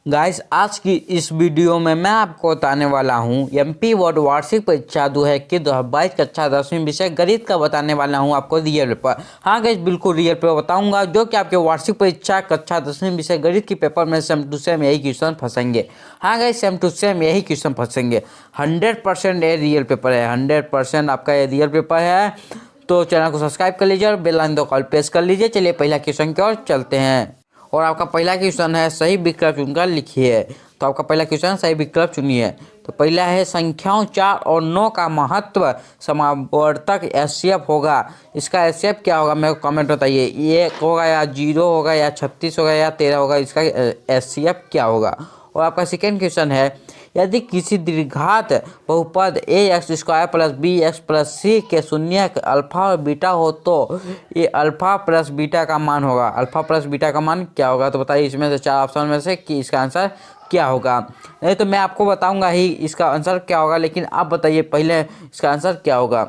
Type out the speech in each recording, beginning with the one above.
Guys आज की इस वीडियो में मैं आपको बताने वाला हूं एमपी बोर्ड वार्षिक परीक्षा 2022 कक्षा 10वीं विषय गणित का बताने वाला हूं आपको रियल पेपर। हाँ गाइस बिल्कुल रियल पेपर बताऊंगा जो कि आपके वार्षिक परीक्षा कक्षा 10वीं विषय गणित की पेपर में सेम टू सेम यही क्वेश्चन फंसेंगे। हाँ गाइस सेम टू सेम यही क्वेश्चन फंसेंगे। 100% ये रियल पेपर है, 100% आपका ये रियल पेपर है। तो चैनल को सब्सक्राइब कर लीजिए और बेल आइकन कॉल प्रेस कर लीजिए। चलिए पहला क्वेश्चन की ओर चलते हैं। और आपका पहला क्वेश्चन है सही विकल्प चुनकर लिखिए। तो आपका पहला क्वेश्चन सही विकल्प चुनिए। तो पहला है संख्याओं 4 और 9 का महत्व समावर्तक एचसीएफ होगा। इसका एचसीएफ क्या होगा मेरे को कमेंट बताइए। 1 होगा या 0 होगा या 36 होगा या 13 होगा, इसका एचसीएफ क्या होगा। और आपका सेकेंड क्वेश्चन है यदि किसी द्विघात बहुपद ax² plus bx plus c के शून्य अल्फा और बीटा हो तो ये अल्फा प्लस बीटा का मान होगा। अल्फा प्लस बीटा का मान क्या होगा। तो बताइए इसमें से 4 ऑप्शन में से कि इसका आंसर क्या होगा। नहीं तो मैं आपको बताऊंगा ही इसका आंसर क्या होगा, लेकिन आप बताइए पहले इसका आंसर क्या होगा।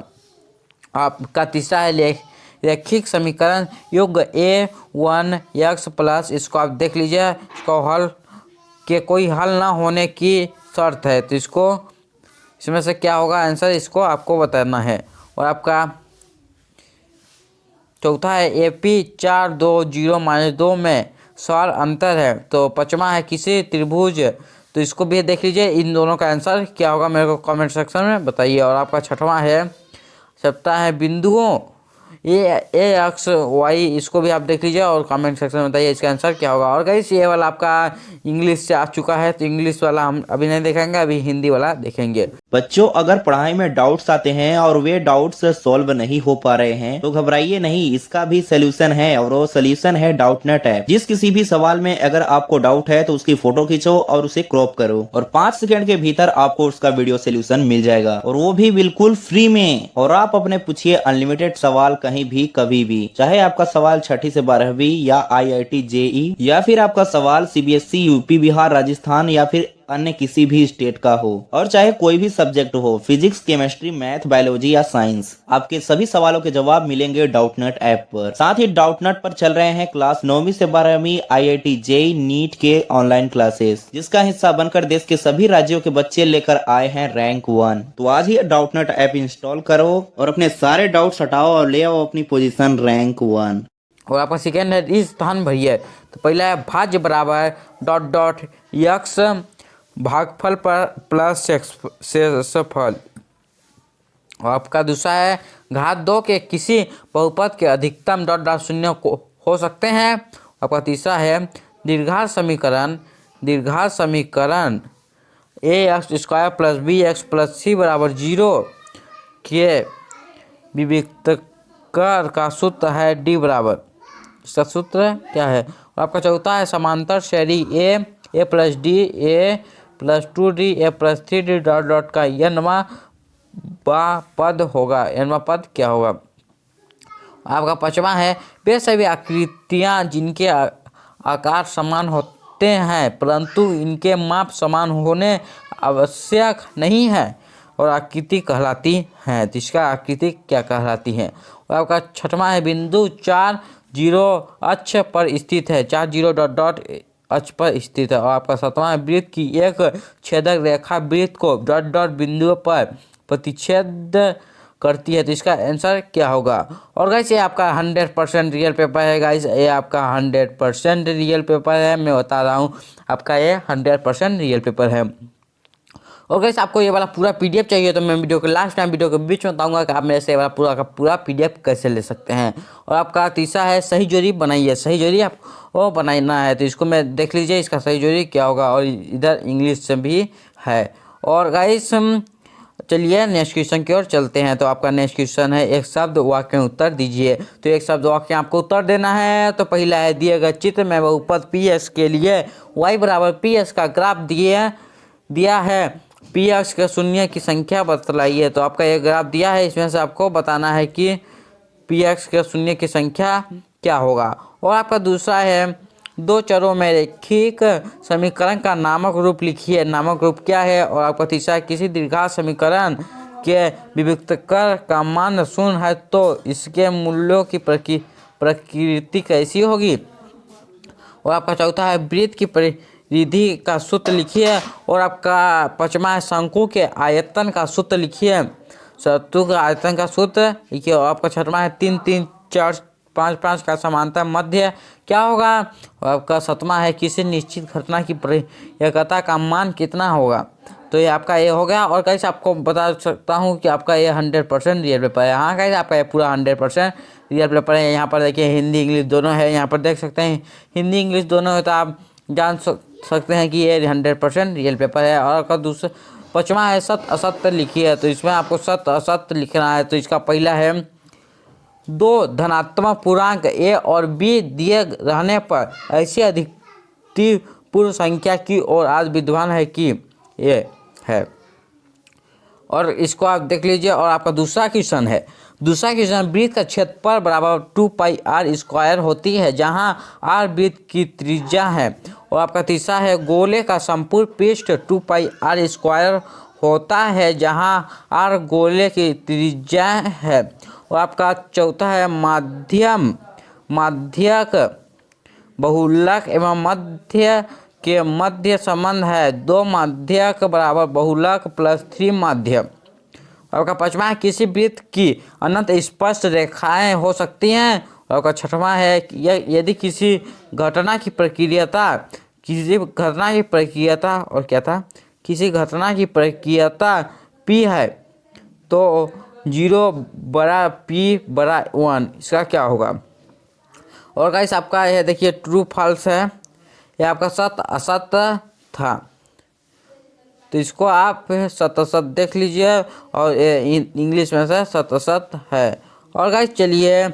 आपका तीसरा है रैखिक समीकरण युग a1x प्लस, इसको आप देख लीजिए, इसको हल के कोई हल ना होने की शर्त है। तो इसको इसमें से क्या होगा आंसर, इसको आपको बताना है। और आपका चौथा है AP 4 2 0 -2 में सवाल अंतर है। तो पांचवा है किसी त्रिभुज, तो इसको भी देख लीजिए, इन दोनों का आंसर क्या होगा मेरे को कमेंट सेक्शन में बताइए। और आपका छठवां है सप्ताह है बिंदुओं AX/Y, इसको भी आप देख लीजिए और कमेंट सेक्शन में बताइए इसका आंसर क्या होगा। और गाइस ये वाला आपका इंग्लिश से आ चुका है, तो इंग्लिश वाला हम अभी नहीं देखेंगे, अभी हिंदी वाला देखेंगे। बच्चों अगर पढ़ाई में डाउट्स आते हैं और वे डाउट्स सॉल्व नहीं हो पा रहे हैं तो घबराइए नहीं, इसका भी सोल्यूशन है और वो सोल्यूशन है डाउटनेट ऐप। जिस किसी भी सवाल में अगर आपको डाउट है तो उसकी फोटो खींचो और उसे क्रॉप करो और 5 सेकंड के भीतर आपको उसका वीडियो सोल्यूशन मिल जाएगा और वो भी बिल्कुल फ्री में। और आप अपने पूछिए अनलिमिटेड सवाल कहीं भी कभी भी, चाहे आपका सवाल 6ठी से 12वीं या IIT JEE या फिर आपका सवाल CBSE यूपी बिहार राजस्थान या फिर अन्य किसी भी स्टेट का हो, और चाहे कोई भी सब्जेक्ट हो, फिजिक्स केमिस्ट्री मैथ बायोलॉजी या साइंस, आपके सभी सवालों के जवाब मिलेंगे डाउटनेट ऐप पर। साथ ही डाउटनेट पर चल रहे हैं क्लास 9वीं से 12वीं IIT JEE नीट के ऑनलाइन क्लासेस, जिसका हिस्सा बनकर देश के सभी राज्यों के बच्चे लेकर आए हैं रैंक 1। तो आज ही डाउटनेट ऐप इंस्टॉल करो और अपने सारे डाउट्स हटाओ और ले आओ अपनी पोजीशन रैंक 1। और आपका सेकेंड है इस स्थान भरिए। तो पहला है भाज्य बराबर ... x भागफल पर प्लस शेषफल। और आपका दूसरा है घात 2 के किसी बहुपद के अधिकतम ... शून्य हो सकते हैं। आपका तीसरा है दीर्घात समीकरण ax² plus bx plus c बराबर 0 के विविक्तकर का सूत्र है d बराबर, इसका सूत्र क्या है। और आपका चौथा है समांतर श्रेणी a plus d a plus 2d a plus 3d ... का n वां पद होगा। n वां पद क्या होगा। आपका पांचवा है वे सभी आकृतियां जिनके आकार समान होते हैं परंतु इनके माप समान होने आवश्यक नहीं है और आकृति कहलाती हैं। तो इसका आकृति क्या कहलाती है। और आपका छठवां है बिंदु 4 0 अक्ष पर स्थित है, 4 0 ... अक्ष पर स्थित है। और आपका सातवां है वृत्त की एक छेदक रेखा वृत्त को ... बिंदुओं पर प्रतिच्छेद करती है। तो इसका आंसर क्या होगा। और गाइस ये आपका 100% रियल पेपर है। गाइस ये आपका 100% रियल पेपर है, मैं बता रहा हूँ आपका ये 100% रियल पेपर है। और गाइस आपको ये वाला पूरा PDF चाहिए तो मैं वीडियो के लास्ट टाइम वीडियो के बीच में बताऊंगा कि आप मेरे से ये वाला पूरा का पूरा PDF कैसे ले सकते हैं। और आपका तीसरा है सही जोड़ी बनाइए। सही जोड़ी आपको बनाना है, तो इसको मैं देख लीजिए इसका सही जोड़ी क्या होगा। और इधर इंग्लिश से भी है। और गाइस चलिए नेक्स्ट क्वेश्चन की ओर चलते हैं। तो आपका नेक्स्ट क्वेश्चन है एक शब्द वाक्य में उत्तर दीजिए। तो एक शब्द वाक्य आपको उत्तर देना है। तो पहला है दिए गए चित्र में बहुपद PS के लिए y बराबर PS का ग्राफ दिया है, px के शून्य की संख्या बतलाइए। तो आपका ये ग्राफ दिया है, इसमें से आपको बताना है कि px के शून्य की संख्या क्या होगा। और आपका दूसरा है दो चरों में रैखिक समीकरण का नामक रूप लिखिए। नामक रूप क्या है। और आपका तीसरा है किसी द्विघात समीकरण के विविक्तकर का मान 0 है तो इसके मूल्यों की प्रकृति कैसी होगी। और आपका चौथा है वृत्त की रिधि का सूत्र लिखिए। और आपका 5वां है शंकु के आयतन का सूत्र लिखिए। शत्रु का आयतन का सूत्र लिखिए। और आपका 6वां है 3 3 4 5 5 का समांतर मध्य क्या होगा। और आपका 7वां है किसी निश्चित घटना की प्रयेकता का मान कितना होगा। तो ये आपका ये हो गया। और गाइस आपको बता सकता हूँ कि आपका ये 100% रियल पेपर है। हाँ गाइस आपका ये पूरा 100% रियल पेपर है। यहाँ पर देखिए हिंदी इंग्लिश दोनों है, यहाँ पर देख सकते हैं हिंदी इंग्लिश दोनों है, तो आप जान सकते हैं कि ये 100% रियल पेपर है। और आपका दूसरा 5वां है सत्य असत्य लिखिए। तो इसमें आपको सत्य असत्य लिखना है। तो इसका पहला है 2 धनात्मक पूर्णांक a और b दिए रहने पर ऐसी अधिकतम पूर्ण संख्या की ओर आज विद्वान है कि ये है। और इसको आप देख लीजिए। और आपका दूसरा क्वेश्चन है, दूसरा क्वेश्चन वृत्त का क्षेत्रफल बराबर 2πr² होती है जहां r वृत्त की त्रिज्या है। और आपका तीसरा है गोले का संपूर्ण पृष्ठ 2πr² होता है जहां r गोले की त्रिज्या है। और आपका चौथा है माध्यक बहुलक एवं मध्य के मध्य संबंध है 2 माध्यक बराबर बहुलक प्लस 3 माध्य। आपका 5वां है किसी वृत्त की अनंत स्पष्ट रेखाएं हो सकती हैं। और आपका 6वां है यदि किसी घटना की प्रक्रियता p है तो 0 बड़ा p बड़ा 1 इसका क्या होगा। और गाइस आपका यह देखिए ट्रू फॉल्स है, ये आपका सत्य असत्य था। तो इसको आप सत्य असत्य देख लीजिए। और इंग्लिश में से सत्य असत्य है। और गाइस चलिए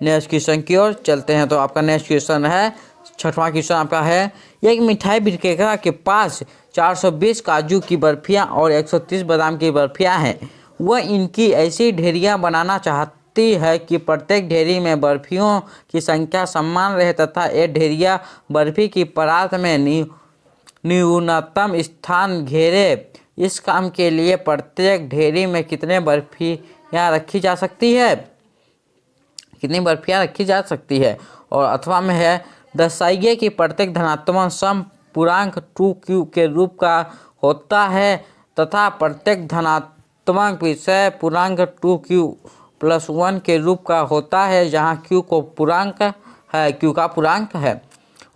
नेक्स्ट क्वेश्चन की ओर चलते हैं। तो आपका नेक्स्ट क्वेश्चन है 6वां क्वेश्चन आपका है एक मिठाई विक्रेता के पास 420 काजू की बर्फियां और 130 बादाम की बर्फियां हैं। वह इनकी ऐसी ढेरियां बनाना चाहती है कि प्रत्येक ढेरी में बर्फियों की संख्या समान रहे तथा ये ढेरियां बर्फी की परात में न्यूनतम स्थान घेरे। इस काम के लिए प्रत्येक ढेरी में कितने बर्फियां रखी जा सकती है, कितनी बर्फियां रखी जा सकती है। और अथवा में है दर्शाइए कि प्रत्येक धनात्मक सम पूर्णांक 2q के रूप का होता है तथा प्रत्येक धनात्मक विषय पूर्णांक 2q + 1 के रूप का होता है जहां q का पूर्णांक है।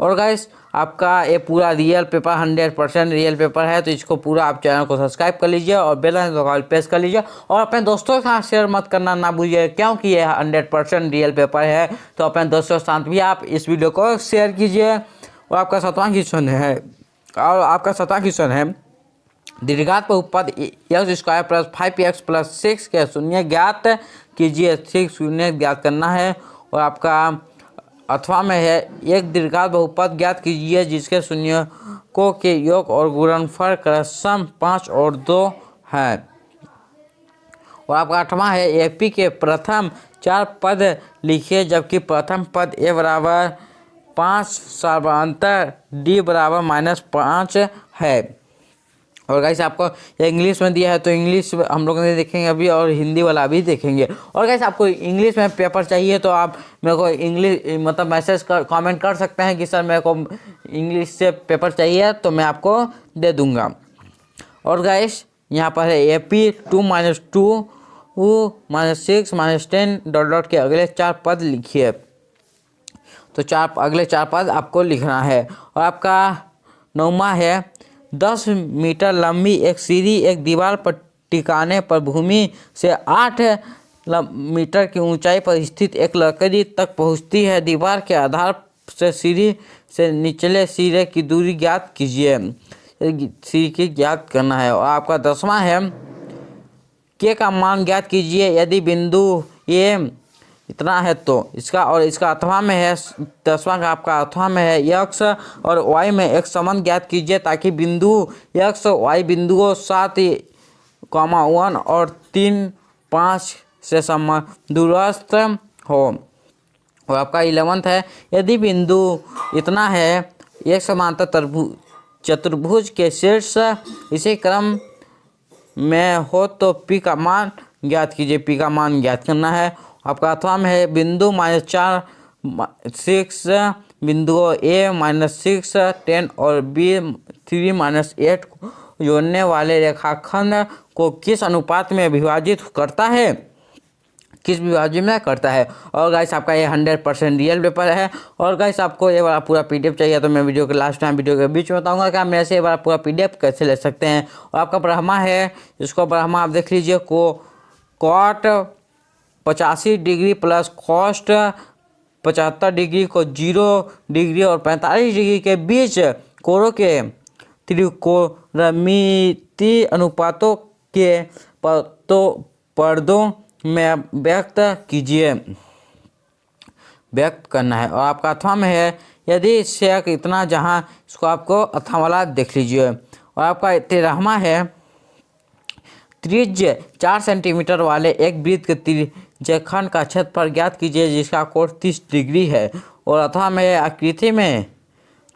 और गाइस आपका ये पूरा रियल पेपर 100% रियल पेपर है। तो इसको पूरा आप चैनल को सब्सक्राइब कर लीजिए और बेल आइकन को प्रेस कर लीजिए। और अपने दोस्तों के साथ शेयर मत करना ना भूलिए क्योंकि ये 100% रियल पेपर है। तो अपने दोस्तों के साथ भी आप इस वीडियो को शेयर कीजिए। और आपका 7वां क्वेश्चन है दीर्घात बहुपद x² + 5x + 6 के शून्य ज्ञात कीजिए। 6 शून्य ज्ञात करना है। और आपका अथवा में है एक दीर्घात बहुपद ज्ञात कीजिए जिसके शून्यकों के योग और गुणनफल क्रमशः 5 और 2 है। और आपका 8वां है AP के प्रथम 4 पद लिखिए जबकि प्रथम पद a बराबर 5 समांतर d बराबर -5 है। और गाइस आपको इंग्लिश में दिया है तो इंग्लिश हम लोग नहीं देखेंगे अभी और हिंदी वाला भी देखेंगे। और गाइस आपको इंग्लिश में पेपर चाहिए तो आप मेरे को इंग्लिश मतलब मैसेज कर कमेंट कर सकते हैं कि सर मेरे को इंग्लिश से पेपर चाहिए तो मैं आपको दे दूंगा। और गाइस यहाँ पर है AP 2 - 2 -6 -10 ... के अगले 4 पद लिखिए। तो अगले 4 पद आपको लिखना है। और आपका 9वां है 10 मीटर लंबी एक सीढ़ी एक दीवार पर टिकाने पर भूमि से 8 मीटर की ऊंचाई पर स्थित एक लकड़ी तक पहुंचती है। दीवार के आधार से सीढ़ी से निचले सिरे की दूरी ज्ञात कीजिए। सीढ़ी की ज्ञात करना है। और आपका 10वां है के का मान ज्ञात कीजिए यदि बिंदु ए इतना है तो इसका। और इसका अथवा में है 10वां का आपका अथवा में है x और y में एक संबंध ज्ञात कीजिए ताकि बिंदु x y बिंदुओं 7, 1 और 3, 5 से दूरस्थ हो। और आपका 11वां है यदि बिंदु इतना है एक समांतर चतुर्भुज के शीर्ष इसी क्रम में हो तो p का मान ज्ञात कीजिए। p का मान ज्ञात करना है। आपका अथवा में है बिंदु -4, 6 बिंदुओं A-6, 10 और B3-8 को जोड़ने वाले रेखाखंड को किस अनुपात में विभाजित करता है, किस विभाजन में करता है। और गाइस आपका ये 100% रियल पेपर है। और गाइस आपको ये वाला पूरा पीडीएफ चाहिए तो मैं वीडियो के लास्ट टाइम वीडियो के बीच में बताऊंगा कि आप मेरे से ये वाला पूरा पीडीएफ कैसे ले सकते हैं। और आपका ब्रह्मा है, इसको ब्रह्मा आप देख लीजिए को cot 85 degree plus cos 75 degree को 0 डिग्री और 45 डिग्री के बीच कोणों के त्रिकोणमितीय अनुपातों के पर्दों में व्यक्त कीजिए, व्यक्त करना है। और आपका अथवा में है यदि इससे इतना जहां, इसको आपको अथवा वाला देख लीजिए। और आपका 13वां है त्रिज्य 4 सेंटीमीटर वाले एक वृत्त के त्रिज्यखंड का क्षेत्रफल ज्ञात कीजिए जिसका कोण 30 डिग्री है। और अथवा में आकृति में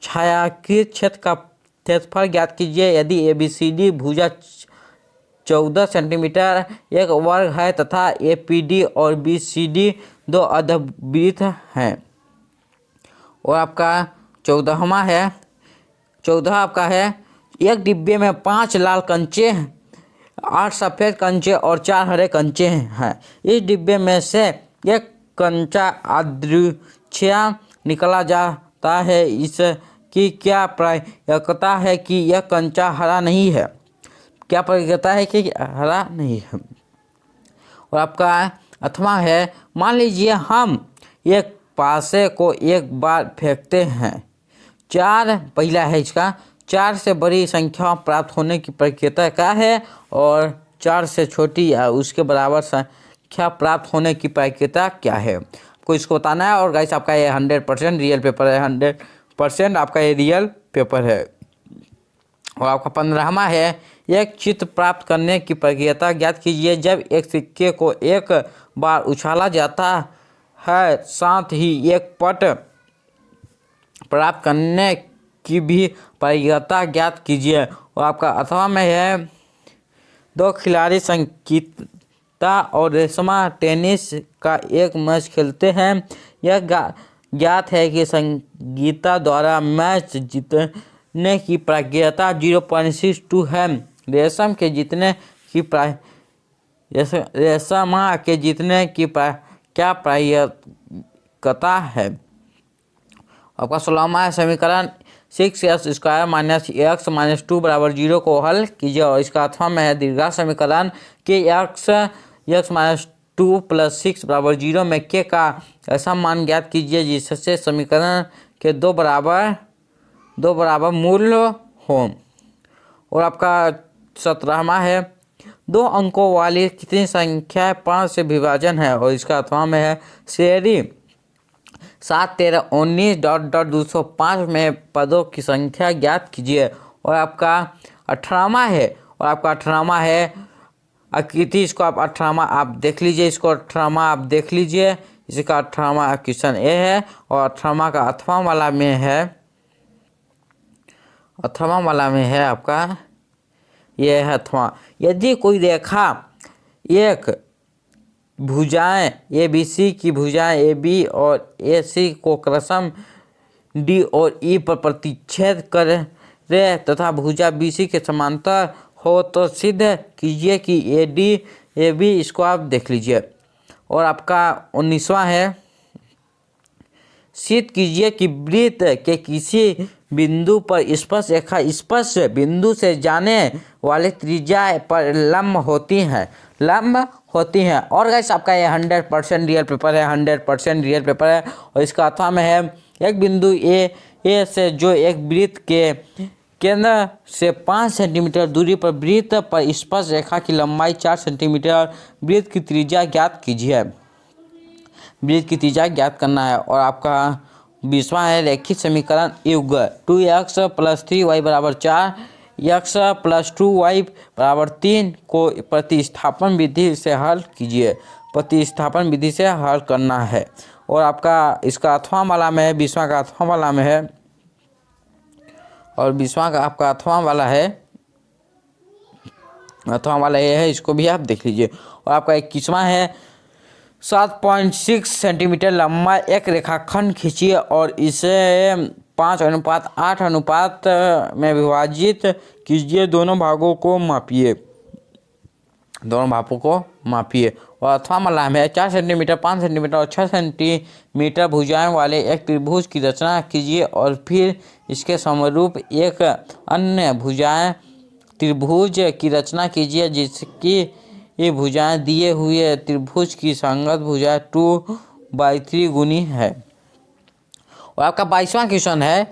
छायांकित क्षेत्र का क्षेत्रफल ज्ञात कीजिए यदि ABCD भुजा 14 सेंटीमीटर एक वर्ग है तथा APD और BCD दो अर्धवृत्त हैं। और आपका 14वां है, 14 आपका है एक डिब्बे में 5 लाल कंचे, 8 सफ़ेद कंचे और 4 हरे कंचे हैं। इस डिब्बे में से एक कंचा अदृश्य निकला जाता है, इसकी क्या प्रयोजकता है कि यह कंचा हरा नहीं है, क्या प्रयोजकता है कि हरा नहीं है। और आपका अथवा है मान लीजिए हम एक पासे को एक बार फेंकते हैं, 4 पहला है इसका 4 से बड़ी संख्या प्राप्त होने की प्रक्रिया क्या है और 4 से छोटी या उसके बराबर संख्या प्राप्त होने की प्रक्रिया क्या है, आपको इसको बताना है। और गाइस आपका ये 100% रियल पेपर है, 100% आपका ये रियल पेपर है। और आपका 15वां है एक चित्र प्राप्त करने की प्रक्रिया ज्ञात कीजिए जब एक सिक्के को एक बार उछाला जाता है, साथ ही एक पट प्राप्त करने की भी प्रक्रिया ज्ञात कीजिए। और आपका अथवा में है 2 खिलाड़ी संगीता और रेशमा टेनिस का एक मैच खेलते हैं। यह ज्ञात है कि संगीता द्वारा मैच जीतने की प्रक्रिया 0.62 है। रेशमा के जीतने की क्या प्रक्रिया है। आपका 16वां है समीकरण 6x² माइनस x माइनस 2 बराबर 0 को हल कीजिए। और इसका अथवा में है दीर्घ समीकरण कि x माइनस 2 प्लस 6 बराबर 0 में k का ऐसा मान ज्ञात कीजिए जिससे समीकरण के दो बराबर मूल हो। और आपका 17वां है 2 अंकों वाली कितनी संख्या 5 से विभाजन है। और इसका अथवा में है श्रेणी 7, 13, 19 ... 205 में पदों की संख्या ज्ञात कीजिए। और आपका 18वां है, और आपका 18वां है आकृति, इसको आप 18वां आप देख लीजिए, इसको 18वां आप देख लीजिए, इसका 18वां क्वेश्चन ए है। और 18वां का अथवा वाला में है, अथवा वाला में है आपका ये है अथवा। यदि कोई रेखा एक भुजाएं ABC की भुजाएं AB और AC को क्रमशः D और E पर प्रतिच्छेद करे तथा भुजा BC के समांतर हो तो सिद्ध कीजिए कि AD AB, इसको आप देख लीजिए। और आपका 19वां है सिद्ध कीजिए कि वृत्त के किसी बिंदु पर स्पर्श रेखा स्पर्श बिंदु से जाने वाले त्रिज्या पर लंब होती हैं। और गाइस आपका ये 100% रियल पेपर है, 100% रियल पेपर है। और इसका अथवा में है एक बिंदु ए से जो एक वृत्त के केंद्र से 5 सेंटीमीटर दूरी पर वृत्त पर स्पर्श रेखा की लंबाई 4 सेंटीमीटर, वृत्त की त्रिज्या ज्ञात कीजिए, वृत्त की त्रिज्या ज्ञात करना है। और आपका 20वां है रेखित समीकरण युग 2x + 3y = 4, x + 2y = 3 को प्रतिस्थापन विधि से हल कीजिए, प्रतिस्थापन विधि से हल करना है। और आपका इसका अथवा वाला में है 20वां का अथवा वाला में है, और 20वां का आपका अथवा वाला है, अथवा वाला ये है, इसको भी आप देख लीजिए। और आपका 21वां है 7.6 सेंटीमीटर लंबा एक रेखाखंड खींचिए और इसे 5:8 में विभाजित कीजिए। दोनों भागों को मापिए और अथवा मलाह में 4 सेंटीमीटर, 5 सेंटीमीटर और 6 सेंटीमीटर भुजाएं वाले एक त्रिभुज की रचना कीजिए और फिर इसके समरूप एक अन्य भुजाएं त्रिभुज की रचना कीजिए जिसकी ये भुजाएं दिए हुए त्रिभुज की संगत भुजाएं 2/3 गुनी है। और आपका 22वां क्वेश्चन है,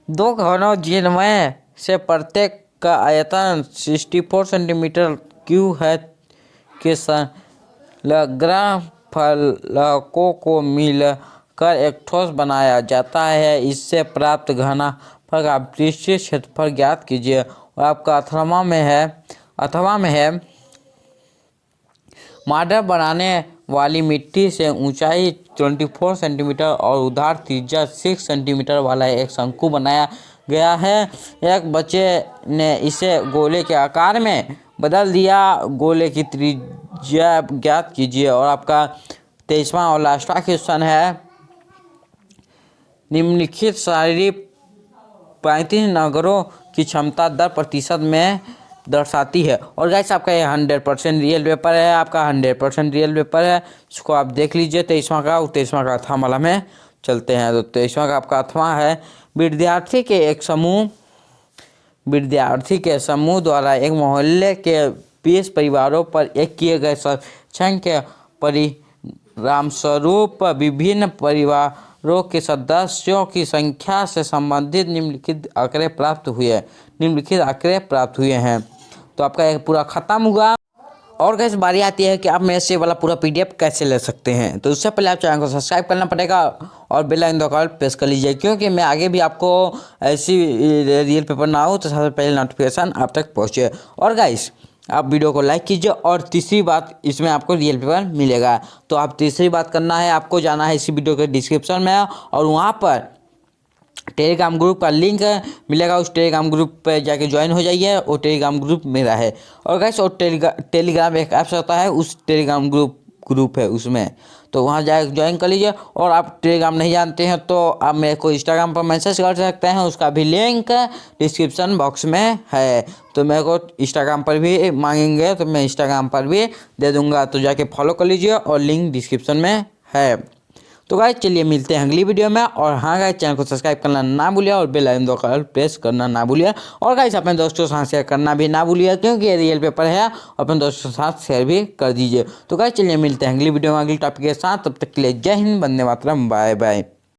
दो घनों जिनमें से प्रत्येक का आयतन 64 सेंटीमीटर क्यूब है के संलग्न फलकों को मिलकर एक ठोस बनाया जाता है। इससे प्राप्त घनफल का पृष्ठीय क्षेत्रफल ज्ञात कीजिए। और आपका अथवा में है मॉडल बनाने वाली मिट्टी से ऊंचाई 24 सेंटीमीटर और उधार त्रिज्या 6 सेंटीमीटर वाला एक शंकु बनाया गया है। एक बच्चे ने इसे गोले के आकार में बदल दिया। गोले की त्रिज्या ज्ञात कीजिए। और आपका 23वां और लास्टवां क्वेश्चन है, निम्नलिखित सारी 35 नगरों की क्षमता 10% में दर्शाती है। और गाइस आपका ये 100% रियल पेपर है, आपका 100% रियल पेपर है। इसको आप देख लीजिए 23वां का। 23वां का अथवा माला में चलते हैं। तो 23वां का आपका अथवा है, विद्यार्थी के समूह द्वारा एक मोहल्ले के 20 परिवारों पर एक किए गए सर्वेक्षण के परिणामस्वरूप विभिन्न परिवारों के सदस्यों की संख्या से संबंधित निम्नलिखित आंकड़े प्राप्त हुए हैं। तो आपका एक पूरा खत्म हुआ। और कैसे बारी आती है कि आप मेरे से वाला पूरा PDF कैसे ले सकते हैं। तो उससे पहले आप चैनल को सब्सक्राइब करना पड़ेगा और बेल आइकन दबाकर प्रेस कर लीजिए, क्योंकि मैं आगे भी आपको ऐसी रियल पेपर ना हो तो सबसे पहले नोटिफिकेशन आप तक पहुँचे। और गाइस आप वीडियो को लाइक कीजिए। और तीसरी बात, इसमें आपको रियल पेपर मिलेगा। तो आप तीसरी बात करना है, आपको जाना है इसी वीडियो के डिस्क्रिप्शन में और वहाँ पर टेलीग्राम ग्रुप का लिंक मिलेगा। उस टेलीग्राम ग्रुप पे जाके ज्वाइन हो जाइए। वो टेलीग्राम ग्रुप मेरा है। और गाइस और टेलीग्राम एक ऐप्स होता है, उस टेलीग्राम ग्रुप है उसमें, तो वहाँ जाकर ज्वाइन कर लीजिए। और आप टेलीग्राम नहीं जानते हैं तो आप मेरे को इंस्टाग्राम पर मैसेज कर सकते हैं, उसका भी लिंक डिस्क्रिप्शन बॉक्स में है। तो मेरे को इंस्टाग्राम पर भी मांगेंगे तो मैं इंस्टाग्राम पर भी दे दूँगा, तो जाके फॉलो कर लीजिए और लिंक डिस्क्रिप्शन में है। तो गाइस चलिए मिलते हैं अगली वीडियो में। और हाँ गाइस चैनल को सब्सक्राइब करना ना भूलिए और बेल आइकन दबाकर प्रेस करना ना भूलिए। और गाइस अपने दोस्तों के साथ शेयर करना भी ना भूलिए, क्योंकि ये रियल पेपर है। अपने दोस्तों के साथ शेयर भी कर दीजिए। तो गाइस चलिए मिलते हैं अगली वीडियो में अगली टॉपिक के साथ। तब तक के लिए जय हिंद, वंदे मातरम, बाय बाय।